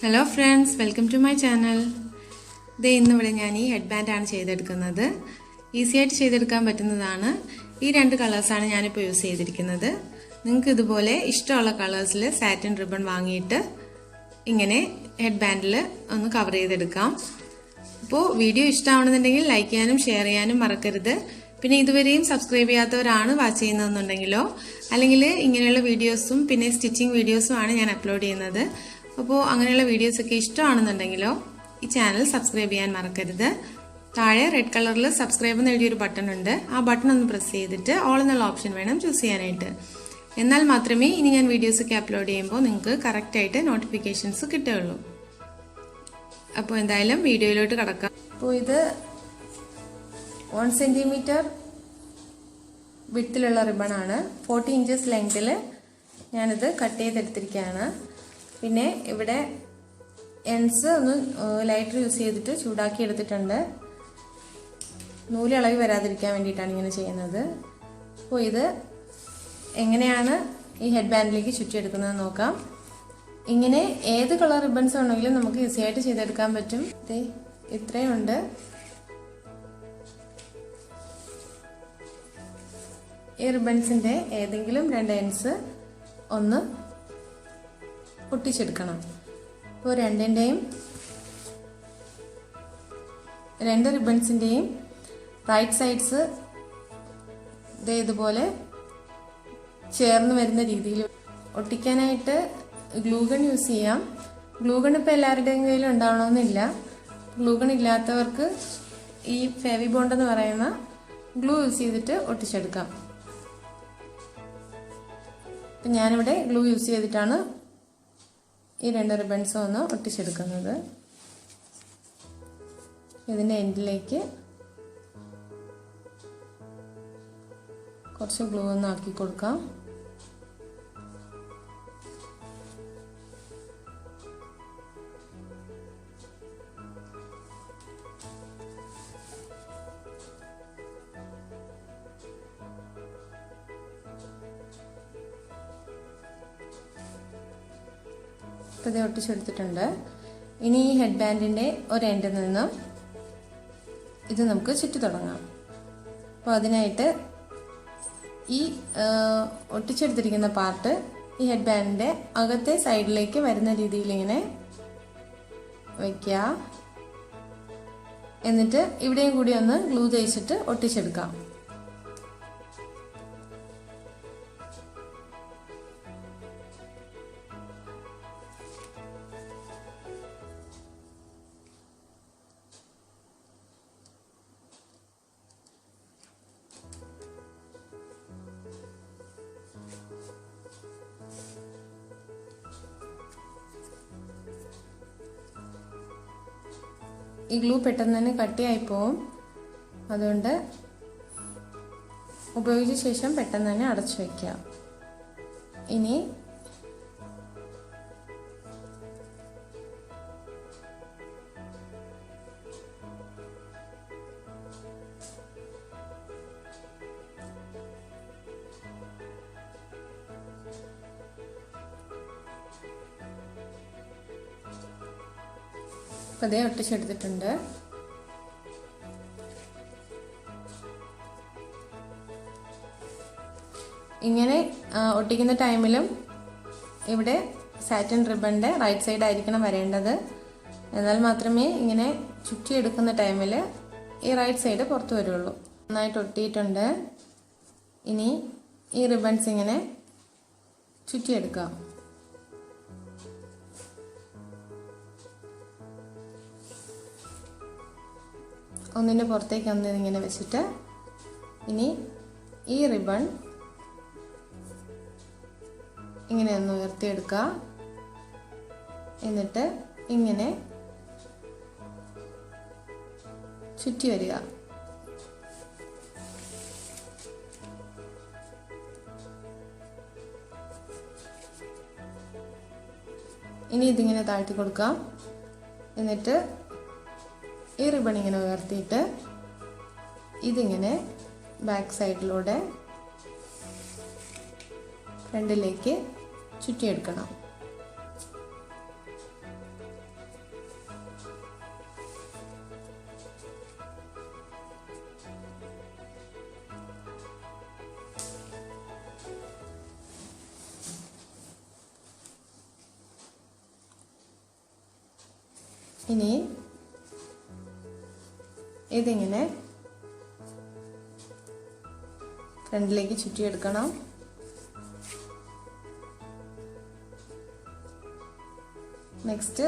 Hello friends, welcome to my channel. This is the headband. Easy to ചെയ്തെടുക്കാൻ പറ്റുന്നതാണ്. ഈ രണ്ട് കളേഴ്സ് ആണ് ഞാൻ ഇപ്പോൾ യൂസ് ചെയ്തിരിക്കുന്നത്. നിങ്ങൾക്ക് ഇതുപോലെ ഇഷ്ടമുള്ള കളേഴ്സിൽ സാറ്റിൻ റിബൺ വാങ്ങിയിട്ട് ഇങ്ങനെ ഹെഡ്ബാൻഡിൽ ഒന്ന് കവർ ചെയ്തെടുക്കാം. അപ്പോൾ വീഡിയോ ഇഷ്ടമാണെന്നുണ്ടെങ്കിൽ ലൈക്ക് ചെയ്യാനും ഷെയർ ചെയ്യാനും മറക്കരുത്. പിന്നെ ഇതുവരെയും സബ്സ്ക്രൈബ് ചെയ്യാത്തവരാണ് വാച്ച് ചെയ്യുന്നതെന്നുണ്ടെങ്കിലോ അല്ലെങ്കിൽ ഇങ്ങനെയുള്ള വീഡിയോസും പിന്നെ സ്റ്റിച്ചിങ് വീഡിയോസും ആണ് ഞാൻ അപ്ലോഡ് ചെയ്യുന്നത്. അപ്പോൾ അങ്ങനെയുള്ള വീഡിയോസ് ഒക്കെ ഇഷ്ടമാണെന്നുണ്ടെങ്കിലോ ഈ ചാനൽ സബ്സ്ക്രൈബ് ചെയ്യാൻ മറക്കരുത്. താഴെ റെഡ് കളറിൽ സബ്സ്ക്രൈബ് എന്ന് എഴുതിയൊരു ബട്ടൺ ഉണ്ട്. ആ ബട്ടൺ ഒന്ന് പ്രസ് ചെയ്തിട്ട് ഓൾ എന്നുള്ള ഓപ്ഷൻ വേണം ചൂസ് ചെയ്യാനായിട്ട്. എന്നാൽ മാത്രമേ ഇനി ഞാൻ വീഡിയോസ് ഒക്കെ അപ്ലോഡ് ചെയ്യുമ്പോൾ നിങ്ങൾക്ക് കറക്റ്റായിട്ട് നോട്ടിഫിക്കേഷൻസ് കിട്ടുകയുള്ളൂ. അപ്പോൾ എന്തായാലും വീഡിയോയിലോട്ട് കടക്കാം. അപ്പോൾ ഇത് 1 സെന്റിമീറ്റർ വിഡ്ത്തിലുള്ള റിബണാണ്. 40 ഇഞ്ചസ് ലെങ്ത്തിൽ ഞാനിത് കട്ട് ചെയ്തെടുത്തിരിക്കുകയാണ്. പിന്നെ ഇവിടെ എൻഡ്സ് ഒന്ന് ലൈറ്റർ യൂസ് ചെയ്തിട്ട് ചൂടാക്കി എടുത്തിട്ടുണ്ട്. നൂല് ഇളകി വരാതിരിക്കാൻ വേണ്ടിയിട്ടാണ് ഇങ്ങനെ ചെയ്യുന്നത്. അപ്പോൾ ഇത് എങ്ങനെയാണ് ഈ ഹെഡ് ബാൻഡിലേക്ക് ചുറ്റിയെടുക്കുന്നത് നോക്കാം. ഇങ്ങനെ ഏത് കളർ റിബൺസ് ഉണ്ടെങ്കിലും നമുക്ക് ഈസി ആയിട്ട് ചെയ്തെടുക്കാൻ പറ്റും. ഇത്രയും ഉണ്ട്. ഈ റിബൺസിന്റെ ഏതെങ്കിലും രണ്ട് എൻഡ്സ് ഒന്ന് പൊട്ടിച്ചെടുക്കണം. അപ്പോൾ രണ്ട് റിബൺസിന്റെയും റൈറ്റ് സൈഡ്സ് ഇതുപോലെ ചേർന്ന് വരുന്ന രീതിയിൽ ഒട്ടിക്കാനായിട്ട് ഗ്ലൂഗൺ യൂസ് ചെയ്യാം. ഗ്ലൂഗൺ ഇപ്പോൾ എല്ലാവരുടെയും കയ്യിലും ഉണ്ടാവണമെന്നില്ല. ഗ്ലൂഗൺ ഇല്ലാത്തവർക്ക് ഈ ഫെവി ബോണ്ട് എന്ന് പറയുന്ന ഗ്ലൂ യൂസ് ചെയ്തിട്ട് ഒട്ടിച്ചെടുക്കാം. അപ്പം ഞാനിവിടെ ഗ്ലൂ യൂസ് ചെയ്തിട്ടാണ് ഈ രണ്ട് റിബൺസും ഒന്ന് ഒട്ടിച്ചെടുക്കുന്നത്. ഇതിൻ്റെ എൻഡിലേക്ക് കുറച്ച് ഗ്ലൂ ഒന്ന് ആക്കി കൊടുക്കാം. ഇത് ഒട്ടിച്ചെടുത്തിട്ടുണ്ട്. ഇനി ഈ ഹെഡ് ബാൻഡിൻ്റെ ഒരു എൻഡിൽ നിന്ന് ഇത് നമുക്ക് ചുറ്റി തുടങ്ങാം. അപ്പോൾ അതിനായിട്ട് ഈ ഒട്ടിച്ചെടുത്തിരിക്കുന്ന പാർട്ട് ഈ ഹെഡ് ബാൻഡിൻ്റെ അകത്തെ സൈഡിലേക്ക് വരുന്ന രീതിയിൽ ഇങ്ങനെ വയ്ക്കുക. എന്നിട്ട് ഇവിടെയും കൂടി ഒന്ന് ഗ്ലൂ തേച്ചിട്ട് ഒട്ടിച്ചെടുക്കാം. ഈ ഗ്ലൂ പെട്ടെന്ന് തന്നെ കട്ടിയായി പോവും. അതുകൊണ്ട് ഉപയോഗിച്ച ശേഷം പെട്ടെന്ന് തന്നെ അടച്ചു വയ്ക്കുക. ഇനി അതേ ഒട്ടിച്ചെടുത്തിട്ടുണ്ട്. ഇങ്ങനെ ഒട്ടിക്കുന്ന ടൈമിലും ഇവിടെ സാറ്റിൻ റിബണിൻ്റെ റൈറ്റ് സൈഡ് ആയിരിക്കണം വരേണ്ടത്. എന്നാൽ മാത്രമേ ഇങ്ങനെ ചുറ്റിയെടുക്കുന്ന ടൈമിൽ ഈ റൈറ്റ് സൈഡ് പുറത്തു വരുള്ളൂ. നന്നായിട്ട് ഒട്ടിയിട്ടുണ്ട്. ഇനി ഈ റിബൺസ് ഇങ്ങനെ ചുറ്റിയെടുക്കാം. ഒന്നിൻ്റെ പുറത്തേക്ക് ഇങ്ങനെ വെച്ചിട്ട് ഇനി ഈ റിബൺ ഇങ്ങനെ ഒന്ന് ഉയർത്തിയെടുക്കുക. എന്നിട്ട് ഇങ്ങനെ ചുറ്റി വരിക. ഇനി ഇതിങ്ങനെ താഴ്ത്തി കൊടുക്കാം. എന്നിട്ട് ഈ റിബൺ ഇങ്ങനെ ഉയർത്തിയിട്ട് ഇതിങ്ങനെ ബാക്ക് സൈഡിലൂടെ ഫ്രണ്ടിലേക്ക് ചുറ്റിയെടുക്കണം. ഇനി ഇതിങ്ങനെ ഫ്രണ്ടിലേക്ക് ചുറ്റിയെടുക്കണം. നെക്സ്റ്റ്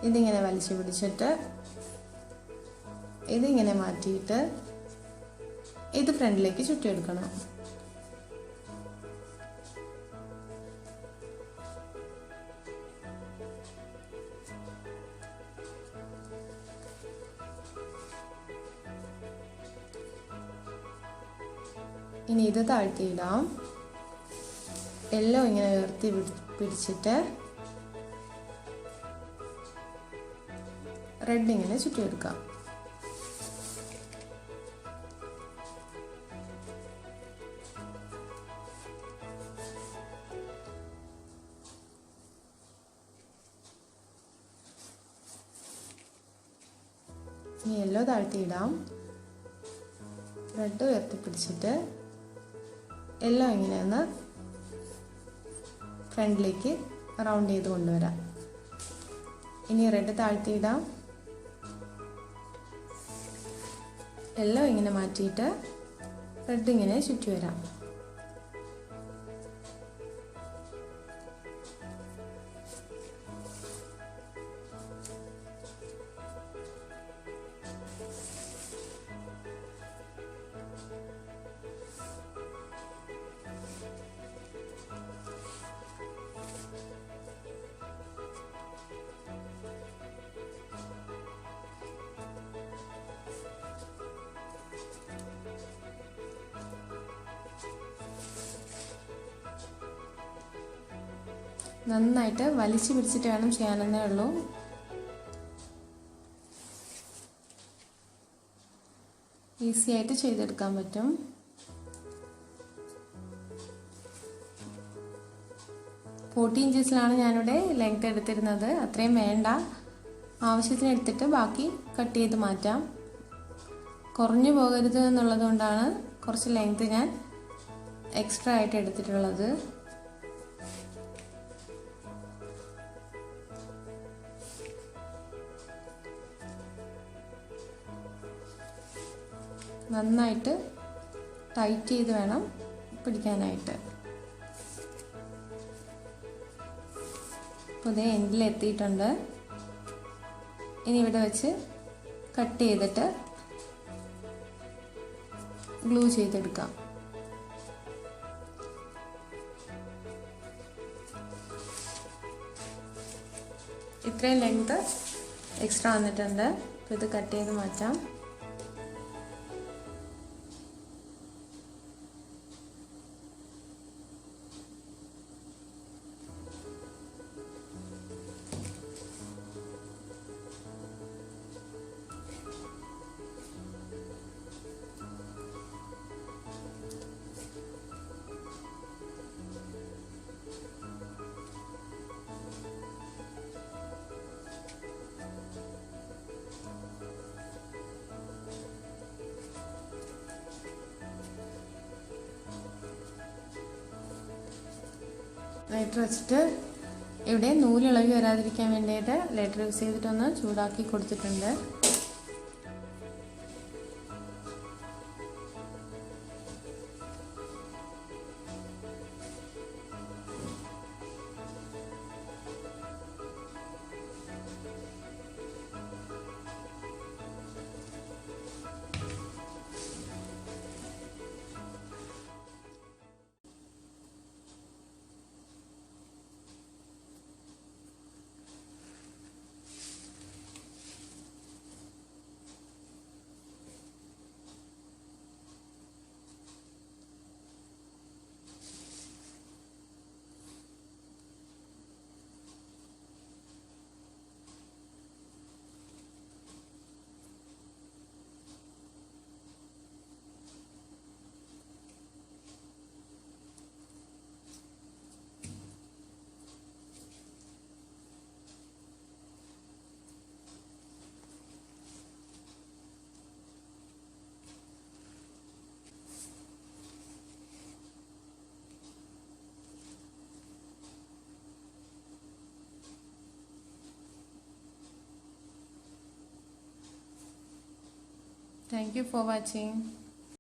ഇതിങ്ങനെ വലിച്ചു പിടിച്ചിട്ട് ഇതിങ്ങനെ മാറ്റിയിട്ട് ഇത് ഫ്രണ്ടിലേക്ക് ചുറ്റിയെടുക്കണം. ഇനി ഇത് താഴ്ത്തിയിടാം. എല്ലാം ഇങ്ങനെ ഉയർത്തി പിടിച്ചിട്ട് റെഡ് ഇങ്ങനെ ചുറ്റിയെടുക്കാം. ഇനി യെല്ലോ താഴ്ത്തിയിടാം. റെഡ് ഉയർത്തി പിടിച്ചിട്ട് എല്ലാം ഇങ്ങനെ ഒന്ന് ഫ്രണ്ടിലേക്ക് റൗണ്ട് ചെയ്ത് കൊണ്ടുവരാം. ഇനി റെഡ് താഴ്ത്തിയിടാം. എല്ലാം ഇങ്ങനെ മാറ്റിയിട്ട് റെഡ് ഇങ്ങനെ ചുറ്റി വരാം. നന്നായിട്ട് വലിച്ചു പിടിച്ചിട്ട് വേണം ചെയ്യാനെന്നേ ഉള്ളൂ. ഈസി ആയിട്ട് ചെയ്തെടുക്കാൻ പറ്റും. $40 ഞാനിവിടെ ലെങ്ത് എടുത്തിരുന്നത്. അത്രയും വേണ്ട, ആവശ്യത്തിന് എടുത്തിട്ട് ബാക്കി കട്ട് ചെയ്ത് മാറ്റാം. കുറഞ്ഞു പോകരുത് എന്നുള്ളത് കൊണ്ടാണ് കുറച്ച് ലെങ്ത് ഞാൻ എക്സ്ട്രാ ആയിട്ട് എടുത്തിട്ടുള്ളത്. നന്നായിട്ട് ടൈറ്റ് ചെയ്ത് വേണം പിടിക്കാനായിട്ട്. അപ്പോൾ ഇതേ എൻഡിൽ എത്തിയിട്ടുണ്ട്. ഇനി ഇവിടെ വെച്ച് കട്ട് ചെയ്തിട്ട് ഗ്ലൂ ചെയ്തെടുക്കാം. ഇത്രയും ലെങ്ത് എക്സ്ട്രാ വന്നിട്ടുണ്ട്. അപ്പോൾ ഇത് കട്ട് ചെയ്ത് മാറ്റാം. ലൈറ്റർ വെച്ചിട്ട് ഇവിടെ നൂലിളകി വരാതിരിക്കാൻ വേണ്ടിയിട്ട് ലൈറ്റർ യൂസ് ചെയ്തിട്ടൊന്ന് ചൂടാക്കി കൊടുത്തിട്ടുണ്ട്. Thank you for watching.